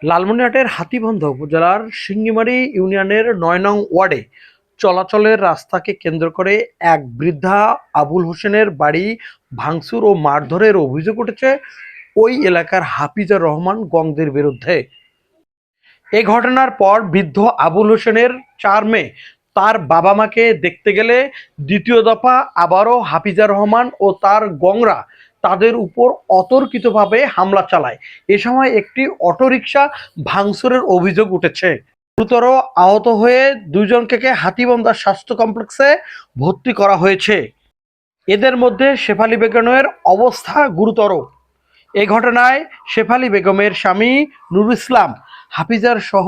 লালমনিরহাটের হাতীবান্ধা উপজেলার সিঙ্গিমারী ইউনিয়নের ৯ নং ওয়ার্ডে চলাচলের রাস্তাকে কেন্দ্র করে এক বৃদ্ধা আবুল হোসেনের বাড়ি ভাঙচুর ও মারধরের অভিযোগ উঠেছে ওই এলাকার হাফিজার রহমান গংদের বিরুদ্ধে। এ ঘটনার পর বৃদ্ধ আবুল হোসেনের ৪ মে তার বাবা মাকে দেখতে গেলে দ্বিতীয় দফা আবারও হাফিজার রহমান ও তার গংরা তাদের উপর অতর্কিতভাবে হামলা চালায়। এ সময় একটি অটোরিকশা ভাঙচুরের অভিযোগ উঠেছে। গুরুতর আহত হয়ে দুইজনকে হাতীবান্ধা স্বাস্থ্য কমপ্লেক্সে ভর্তি করা হয়েছে। এদের মধ্যে শেফালী বেগমের অবস্থা গুরুতর। এ ঘটনায় শেফালী বেগমের স্বামী নুরুল ইসলাম হাফিজার সহ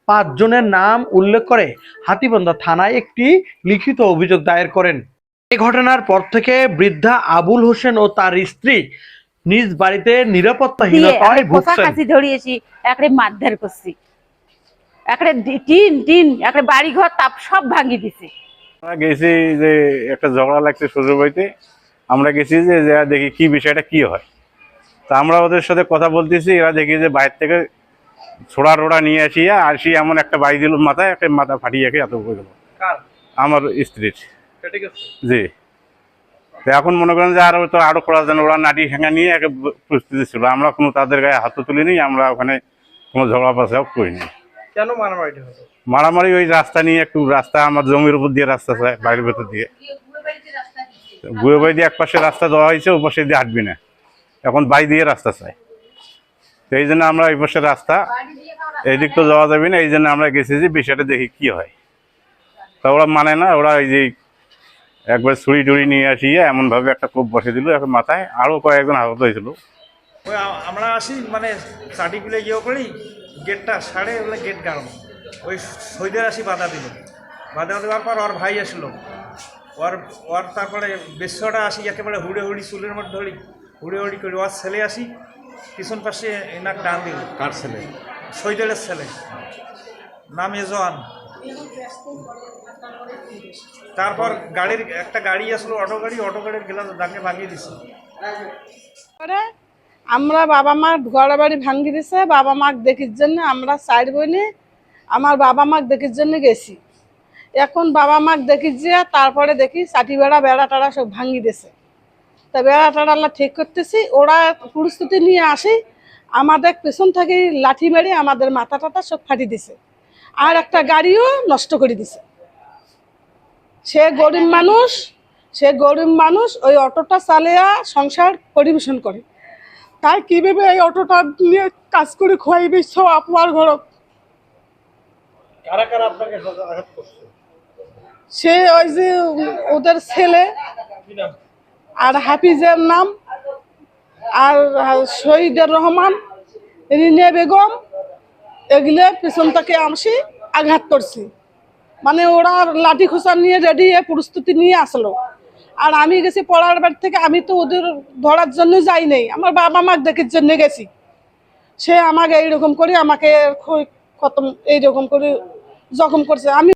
৫ জনের নাম উল্লেখ করে হাতীবান্ধা থানায় একটি লিখিত অভিযোগ দায়ের করেন। এই ঘটনার পর থেকে বৃদ্ধা আবুল হোসেন ও তার স্ত্রী নিজ বাড়িতে নিরাপত্তাহীনতায় ভুগছেন। মারধর করছি, টিন বাড়ি ঘর তাপ সব ভাঙি দিছে। আমরা গেছি যে একটা ঝগড়া লাগছে শ্বশুর বাড়িতে, আমরা গেছি যে দেখি কি বিষয়টা কি হয়। তা আমরা ওদের সাথে কথা বলতেছি, এরা দেখি যে বাইরে থেকে ছোড়া টোড়া নিয়ে আসি এমন একটা বাড়ি দিল মাথায়, একটা মাথা ফাটিয়ে এত হয়ে গেল আমার স্ত্রীর। জি, এখন মনে করেন যে আরো করা যেন ওরা নাটি হেঙ্গা নিয়ে একটা প্রস্তুতি ছিল। আমরা কোনো তাদের গায়ে হাত তুলিনি, আমরা ওখানে কোনো ঝগড়া পাশাও করিনি। কেন মারামারি হলো? মারামারি ওই রাস্তা নিয়ে, একটু রাস্তা আমার জমির উপর দিয়ে রাস্তা চায়, বাড়ির ভেতর দিয়ে বুয়ে বাড়ি দিয়ে এক পাশে রাস্তা দেওয়া হয়েছে, ও পাশে দিয়ে হাঁটবি না, এখন বাড়ি দিয়ে রাস্তা চাই। তো এই জন্য আমরা এই পাশে রাস্তা, এই দিক তো যাওয়া যাবে না, এই জন্য আমরা গেছি যে বিষয়টা দেখি কি হয়। তা ওরা মানে না, ওরা এই যে একবার ছুরি টুরি নিয়ে আসিয়ে এমনভাবে একটা কোপ বসে দিল, এখন মাথায় আরও কয়েকজন আহত হয়েছিল। ওই আমরা আসি মানে চাটিগুলো গিয়েও করি, গেটটা সাড়ে বলে গেট গাড়ো, ওই সৈদের আসি বাধা দিল। বাধা দেওয়ার পর ওর ভাই আসলো, ওর তারপরে বেশটা আসি একেবারে হুড়ি চুলের মধ্যে ধরি, হুড়ি করি। ওর ছেলে আসি পিছন পাশে এনার টান দিল। কার ছেলে? সৈদের ছেলে, নাম এজওয়ান। তারপর একটা গাড়ি আসলো, অটো গাড়ির গেলাম দাঁড়িয়ে ভাঙিয়ে দিছে। আমরা বাবা মা ঘর বাড়ি ভাঙ্গি দিছে, বাবা মা দেখির জন্য আমরা সাইড বইনি, আমার বাবা মা দেখির জন্য গেছি। এখন বাবা মা দেখি যে তারপরে দেখি চাটি বেড়া টাড়া সব ভাঙ্গি দিছে। তা বেড়া টাড়া ঠিক করতেছি, ওরা প্রস্তুতি নিয়ে আসি, আমাদের পেছন থেকে লাঠি মেরে আমাদের মাথা টাথা সব ফাটি দিছে, আর একটা গাড়িও নষ্ট করে দিছে। সে গরিব মানুষ ওই অটোটা চালিয়ে সংসার পরিবেশন করে, তাই কিভাবে এই অটোটা নিয়ে কাজ করে খোয়াইবে সব আপনার ঘর। সে ওই যে ওদের ছেলে আর হাফিজের নাম, আর শহীদের রহমান, রিনে বেগম, এগুলো পিছন থেকে আমসি আঘাত করছি। মানে ওরা লাঠি খোঁচা নিয়ে রেডি প্রস্তুতি নিয়ে আসলো, আর আমি গেছি পড়ার বাড়ি থেকে। আমি তো ওদের ধরার জন্য যাই নাই, আমার বাবা মা দেখার জন্য গেছি। সে আমাকে এইরকম করে আমাকে খতম এইরকম করে জখম করছে। আমি